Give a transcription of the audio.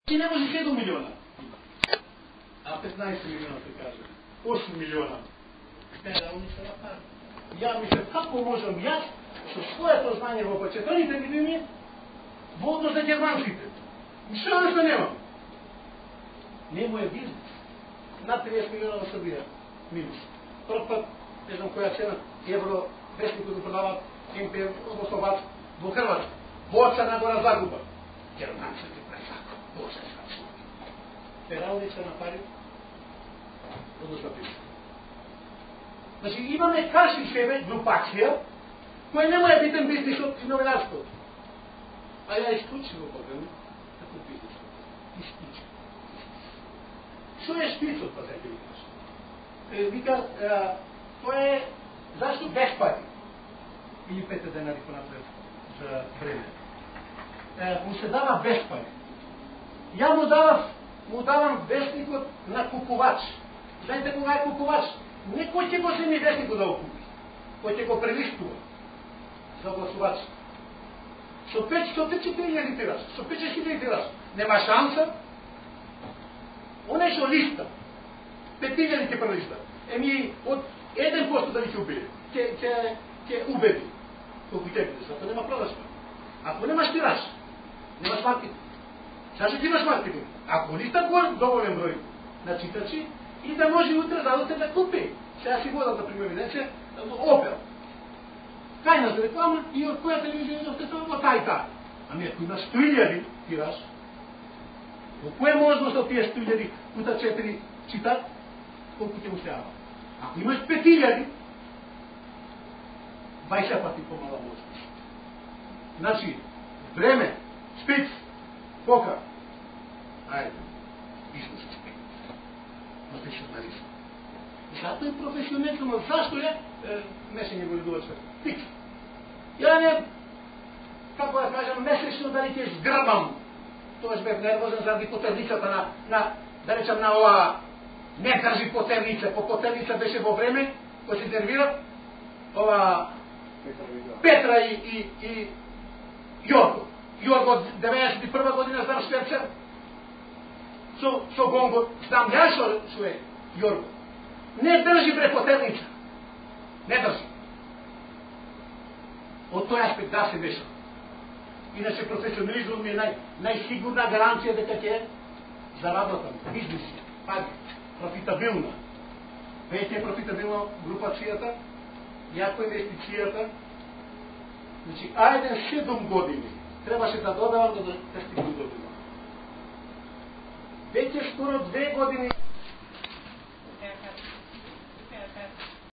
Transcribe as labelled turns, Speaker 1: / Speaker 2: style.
Speaker 1: Ти не може 7 милиона, а 15 милиона се каже, 8 милиона. Не, да уни се напари. Ја мислам, како можам јас, со своето знање во почетоните години, во однос на германците? Шанса немам. Не му е бизнес. Над 30 милиона во Србија. Минус. Прв пат, не знам која цена, евро, вестнико да продават МП, односно ВАЦ, во Хрватска. Боца нагора загуба. Германците пресако. Боца е скачува. Пералница на пари, односно пише. Значи, имаме каши себе, групација, која нема е битен бизнесот и новинарството. А ја исклучиво погледам, како бизнесот. Исклучиво. Што е шпицот, па сега ви кажа? Вика, тоа е, зашто без пари? Или 5 денари понапред за време. Му се дава без пари. Ја му давам вестникот на купувач. Знаете кога е купувач? Не кој ќе го земи вестникот да го купи. Кој ќе го прелистува за гласувач. Со 500.000 тираж, со 500.000 тираж. Нема шанса. Оне што листа, 5.000 ќе прелиста. Еми, од 1% дали ќе убие. Ќе убеди. Колку ќе биде, зато нема продажба. Ако немаш тираж, немаш маркетинг. Зашто ти имаш маркетинг? Ако листа го доволен број на читачи, и да може утре задоте да купи. Сега си водам да пример виденце, Опел. Кајна за реклама и од која телевизија идовте тоа во тај. Ами ако имаш 100.000 тираж, во која можност од тие 100.000 пута 4 читат, колку ќе му се јава? Ако имаш 5.000, 20 пати помала можност. Значи, време, шпиц, пока. Ајде, бизнес шпиц. Професионализм. Зато е професионализм. Зашто е? Не се не го лидувачка. Фикс. Ја не, како да кажам, месечно дали ќе зграбам. Тоа бев нервозен заради потерницата да речам на ова, не држи потерница. По потерница беше во време, кој се нервира, ова Петра и Јорго. Јорго 91 година знам шверцер. Со гонгот, знам ја што е Јорго. Не држи бре потерница. Не држи. Од тој аспект да се меша. Иначе професионализмот ми е најсигурна гаранција дека ќе заработам. Бизнеси, паги, профитабилна. Веќе е профитабилна групацијата, јако инвестицијата. Значи, ајде 7 години требаше да додавам да стигнем до година. Веќе скоро 2 години